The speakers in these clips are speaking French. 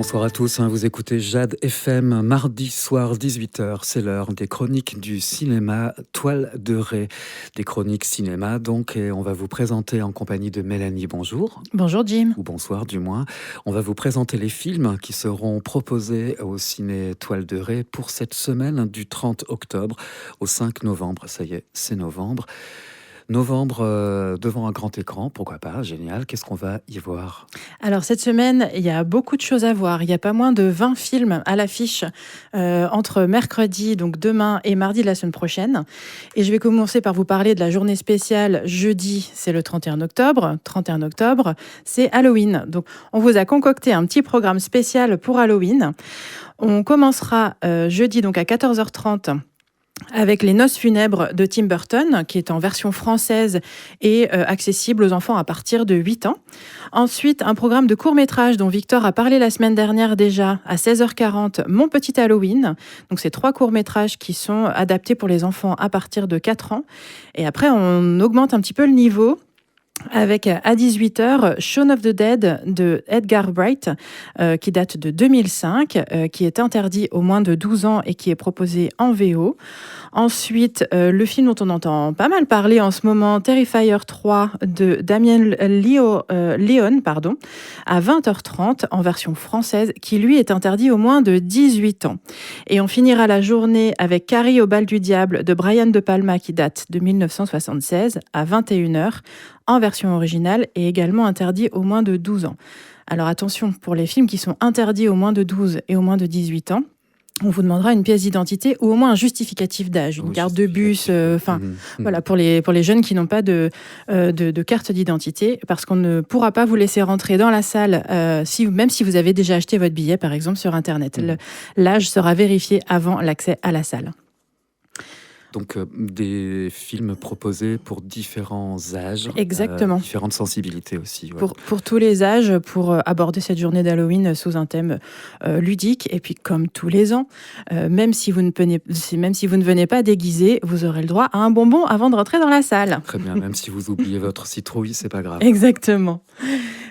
Bonsoir à tous, vous écoutez Jade FM, mardi soir 18h, c'est l'heure des chroniques du cinéma Toile de Raie. Des chroniques cinéma donc, et on va vous présenter en compagnie de Mélanie, bonjour. Bonjour Jim. Ou bonsoir du moins. On va vous présenter les films qui seront proposés au ciné Toile de Raie pour cette semaine du 30 octobre au 5 novembre. Ça y est, c'est novembre. Novembre devant un grand écran, pourquoi pas, génial. Qu'est-ce qu'on va y voir ? Alors cette semaine, il y a beaucoup de choses à voir. Il y a pas moins de 20 films à l'affiche entre mercredi, donc demain, et mardi de la semaine prochaine. Et je vais commencer par vous parler de la journée spéciale. Jeudi, c'est le 31 octobre. 31 octobre, c'est Halloween. Donc on vous a concocté un petit programme spécial pour Halloween. On commencera jeudi donc à 14h30 avec Les Noces funèbres de Tim Burton, qui est en version française et accessible aux enfants à partir de 8 ans. Ensuite, un programme de court-métrage dont Victor a parlé la semaine dernière déjà, à 16h40, Mon Petit Halloween. Donc, c'est 3 courts-métrages qui sont adaptés pour les enfants à partir de 4 ans. Et après, on augmente un petit peu le niveau avec à 18h Shaun of the Dead de Edgar Wright, qui date de 2005, qui est interdit aux moins de 12 ans et qui est proposé en VO. Ensuite, le film dont on entend pas mal parler en ce moment, Terrifier 3 de Damien Leone, à 20h30 en version française, qui lui est interdit aux moins de 18 ans. Et on finira la journée avec Carrie au bal du diable de Brian De Palma, qui date de 1976, à 21h en version originale et également interdit aux moins de 12 ans. Alors attention, pour les films qui sont interdits aux moins de 12 et aux moins de 18 ans, on vous demandera une pièce d'identité ou au moins un justificatif d'âge, une carte de bus, voilà, pour les jeunes qui n'ont pas de carte d'identité, parce qu'on ne pourra pas vous laisser rentrer dans la salle, même si vous avez déjà acheté votre billet, par exemple, sur Internet. L'âge sera vérifié avant l'accès à la salle. Donc, des films proposés pour différents âges. Exactement. Différentes sensibilités aussi. Ouais. Pour tous les âges, pour aborder cette journée d'Halloween sous un thème ludique. Et puis, comme tous les ans, même si vous ne venez pas déguisé, vous aurez le droit à un bonbon avant de rentrer dans la salle. Très bien, même si vous oubliez votre citrouille, c'est pas grave. Exactement.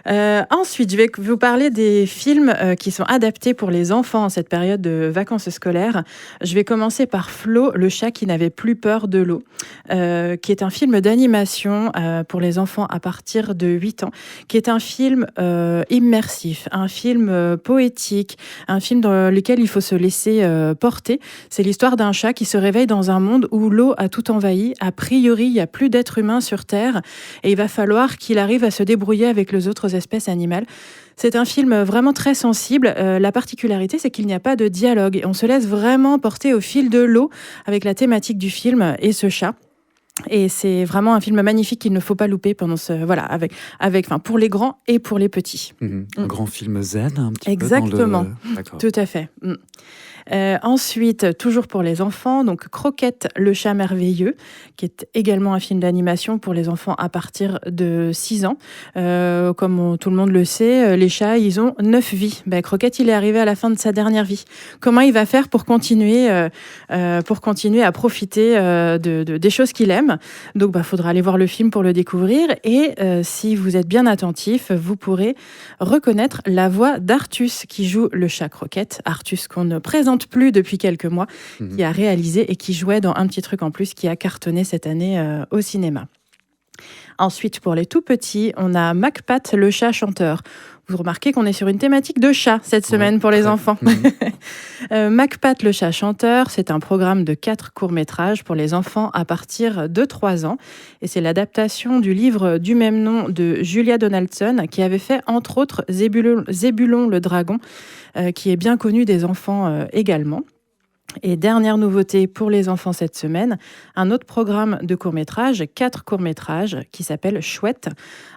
Ensuite, je vais vous parler des films qui sont adaptés pour les enfants en cette période de vacances scolaires. Je vais commencer par Flo, le chat qui n'avait plus peur de l'eau, qui est un film d'animation pour les enfants à partir de 8 ans, qui est un film immersif, un film poétique, un film dans lequel il faut se laisser porter. C'est l'histoire d'un chat qui se réveille dans un monde où l'eau a tout envahi. A priori, il n'y a plus d'êtres humains sur Terre et il va falloir qu'il arrive à se débrouiller avec les autres espèces animales. C'est un film vraiment très sensible. La particularité, c'est qu'il n'y a pas de dialogue. Et on se laisse vraiment porter au fil de l'eau avec la thématique du film et ce chat. Et c'est vraiment un film magnifique qu'il ne faut pas louper pendant pour les grands et pour les petits. Un grand film zen, un petit Exactement. peu dans le... Tout à fait. Ensuite, toujours pour les enfants, donc Croquette, le chat merveilleux, qui est également un film d'animation pour les enfants à partir de 6 ans. Comme tout le monde le sait, les chats, ils ont 9 vies. Croquette, il est arrivé à la fin de sa dernière vie. Comment il va faire pour continuer à profiter des choses qu'il aime ? Donc, faudra aller voir le film pour le découvrir. Et si vous êtes bien attentif, vous pourrez reconnaître la voix d'Artus qui joue le chat Croquette. Artus qu'on ne présente plus depuis quelques mois, qui a réalisé et qui jouait dans Un petit truc en plus, qui a cartonné cette année au cinéma. Ensuite, pour les tout petits, on a McPat, le chat chanteur. Vous remarquez qu'on est sur une thématique de chat cette semaine pour les enfants. McPat, le chat chanteur, c'est un programme de 4 courts-métrages pour les enfants à partir de 3 ans. Et c'est l'adaptation du livre du même nom de Julia Donaldson, qui avait fait, entre autres, Zébulon le dragon, qui est bien connu des enfants également. Et dernière nouveauté pour les enfants cette semaine, un autre programme de courts-métrages, 4 courts-métrages, qui s'appelle Chouette,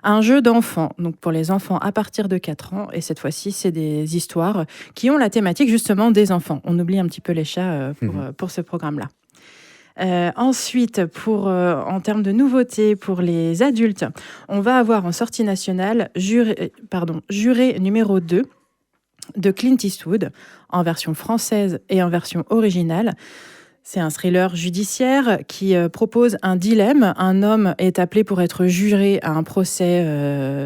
un jeu d'enfants, donc pour les enfants à partir de 4 ans. Et cette fois-ci, c'est des histoires qui ont la thématique justement des enfants. On oublie un petit peu les chats pour ce programme-là. Ensuite, en termes de nouveautés pour les adultes, on va avoir en sortie nationale Juré numéro 2, de Clint Eastwood, en version française et en version originale. C'est un thriller judiciaire qui propose un dilemme. Un homme est appelé pour être juré à un procès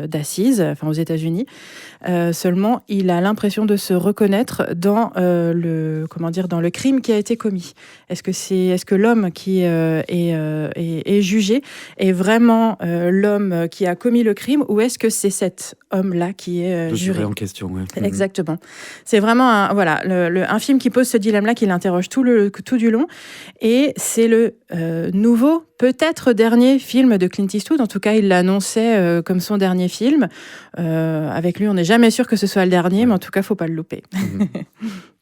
d'assises, enfin aux États-Unis. Seulement, il a l'impression de se reconnaître dans dans le crime qui a été commis. Est-ce que l'homme qui est jugé est vraiment l'homme qui a commis le crime, ou est-ce que c'est cet homme-là qui est Le juré juré en question, oui. Exactement. C'est vraiment un film qui pose ce dilemme-là, qui l'interroge tout du long. Et c'est le nouveau, peut-être dernier film de Clint Eastwood. En tout cas, il l'annonçait comme son dernier film. Avec lui, on n'est jamais sûr que ce soit le dernier, mais en tout cas, il ne faut pas le louper.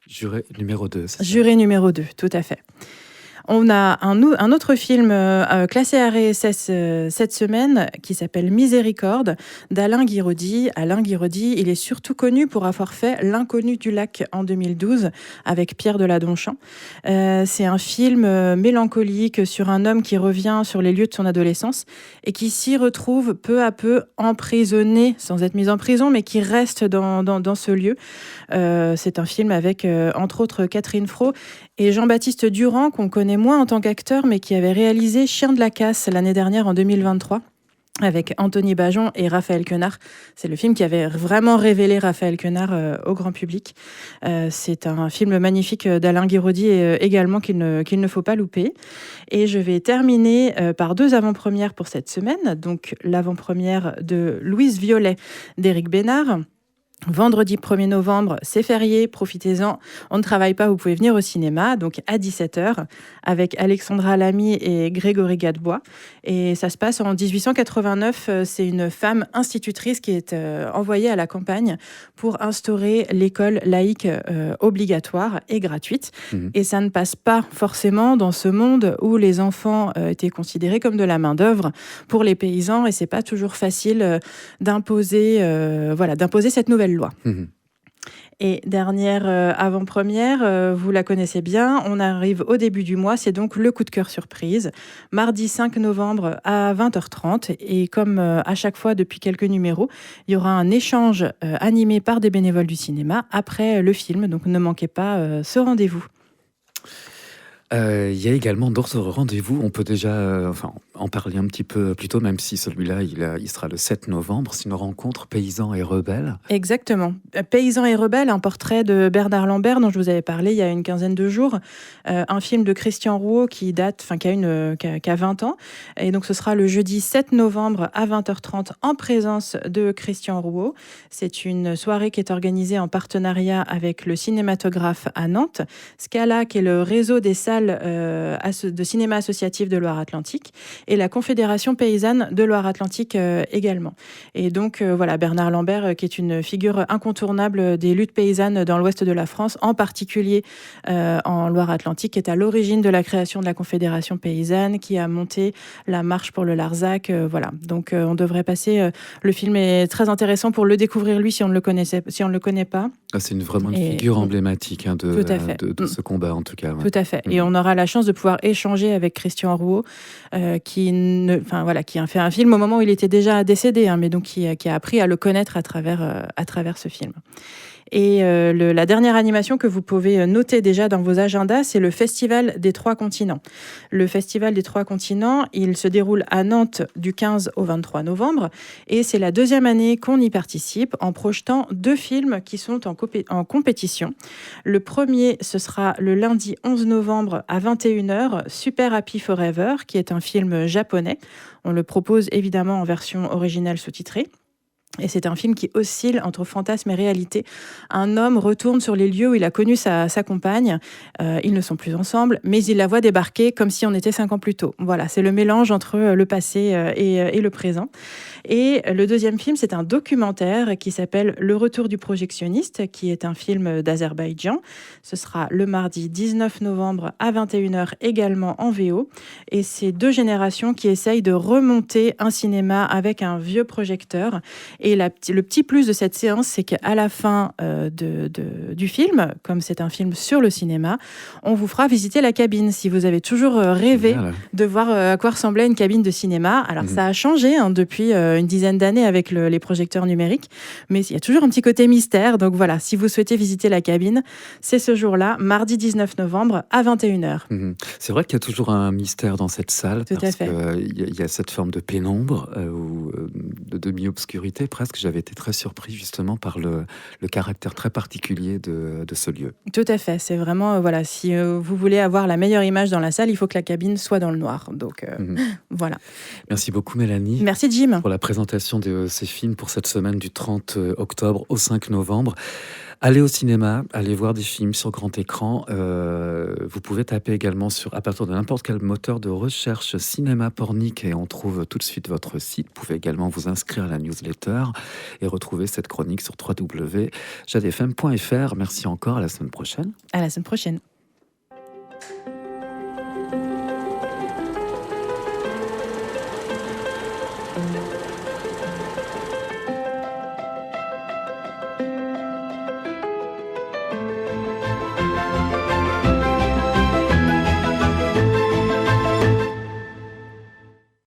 Juré numéro 2. Juré numéro 2, tout à fait. On a un autre film classé RSS cette semaine qui s'appelle Miséricorde d'Alain Guiraudy. Alain Guiraudy, il est surtout connu pour avoir fait L'Inconnu du lac en 2012 avec Pierre Deladonchamp. C'est un film mélancolique sur un homme qui revient sur les lieux de son adolescence et qui s'y retrouve peu à peu emprisonné, sans être mis en prison, mais qui reste dans ce lieu. C'est un film avec, entre autres, Catherine Fro et Jean-Baptiste Durand, qu'on connaît moins en tant qu'acteur, mais qui avait réalisé Chien de la casse l'année dernière, en 2023, avec Anthony Bajon et Raphaël Quenard. C'est le film qui avait vraiment révélé Raphaël Quenard au grand public. C'est un film magnifique d'Alain Guiraudy également qu'il ne faut pas louper. Et je vais terminer par 2 avant-premières pour cette semaine. Donc l'avant-première de Louise Violet d'Éric Bénard. Vendredi 1er novembre, c'est férié, profitez-en. On ne travaille pas, vous pouvez venir au cinéma, donc à 17h, avec Alexandra Lamy et Grégory Gadebois. Et ça se passe en 1889. C'est une femme institutrice qui est envoyée à la campagne pour instaurer l'école laïque obligatoire et gratuite. Et ça ne passe pas forcément dans ce monde où les enfants étaient considérés comme de la main-d'œuvre pour les paysans. Et c'est pas toujours facile d'imposer cette nouvelle loi. Et dernière avant-première, vous la connaissez bien, on arrive au début du mois, c'est donc le coup de cœur surprise, mardi 5 novembre à 20h30. Et comme à chaque fois depuis quelques numéros, il y aura un échange animé par des bénévoles du cinéma après le film, donc ne manquez pas ce rendez-vous. Il y a également d'autres rendez-vous. On peut déjà en parler un petit peu plus tôt, même si celui-là, il sera le 7 novembre. C'est une rencontre Paysans et Rebelles. Exactement. Paysans et Rebelles, un portrait de Bernard Lambert dont je vous avais parlé il y a une quinzaine de jours. Un film de Christian Rouault qui a 20 ans. Et donc ce sera le jeudi 7 novembre à 20h30 en présence de Christian Rouault. C'est une soirée qui est organisée en partenariat avec le cinématographe à Nantes, Scala, qui est le réseau des salles de cinéma associatif de Loire-Atlantique, et la Confédération paysanne de Loire-Atlantique également. Et donc Bernard Lambert, qui est une figure incontournable des luttes paysannes dans l'ouest de la France, en particulier en Loire-Atlantique, est à l'origine de la création de la Confédération paysanne, qui a monté la marche pour le Larzac. Donc on devrait passer. Le film est très intéressant pour le découvrir lui si on ne le connaît pas. C'est vraiment une figure emblématique de ce combat, en tout cas. Ouais. Tout à fait. Et on aura la chance de pouvoir échanger avec Christian Rouault, qui a fait un film au moment où il était déjà décédé, mais donc qui a appris à le connaître à travers ce film. Et la dernière animation que vous pouvez noter déjà dans vos agendas, c'est le Festival des Trois Continents. Le Festival des Trois Continents, il se déroule à Nantes du 15 au 23 novembre. Et c'est la 2e année qu'on y participe en projetant 2 films qui sont en compétition. Le premier, ce sera le lundi 11 novembre à 21h, Super Happy Forever, qui est un film japonais. On le propose évidemment en version originale sous-titrée. Et c'est un film qui oscille entre fantasme et réalité. Un homme retourne sur les lieux où il a connu sa compagne. Ils ne sont plus ensemble, mais il la voit débarquer comme si on était 5 ans plus tôt. Voilà, c'est le mélange entre le passé et le présent. Et le deuxième film, c'est un documentaire qui s'appelle Le Retour du projectionniste, qui est un film d'Azerbaïdjan. Ce sera le mardi 19 novembre à 21h, également en VO. Et c'est 2 générations qui essayent de remonter un cinéma avec un vieux projecteur Et le petit plus de cette séance, c'est qu'à la fin du film, comme c'est un film sur le cinéma, on vous fera visiter la cabine. Si vous avez toujours rêvé de voir à quoi ressemblait une cabine de cinéma, alors ça a changé depuis une dizaine d'années avec les projecteurs numériques, mais il y a toujours un petit côté mystère. Donc voilà, si vous souhaitez visiter la cabine, c'est ce jour-là, mardi 19 novembre à 21h. C'est vrai qu'il y a toujours un mystère dans cette salle, Tout parce à fait. qu'il y a cette forme de pénombre ou de demi-obscurité presque. J'avais été très surpris justement par le caractère très particulier de ce lieu. Tout à fait, c'est vraiment, voilà, si vous voulez avoir la meilleure image dans la salle, il faut que la cabine soit dans le noir. Donc voilà. Merci beaucoup Mélanie. Merci Jim. Pour la présentation de ces films pour cette semaine du 30 octobre au 5 novembre. Allez au cinéma, allez voir des films sur grand écran. Vous pouvez taper également à partir de n'importe quel moteur de recherche cinéma pornic et on trouve tout de suite votre site. Vous pouvez également vous inscrire à la newsletter et retrouver cette chronique sur www.jadfm.fr. Merci encore, à la semaine prochaine. À la semaine prochaine.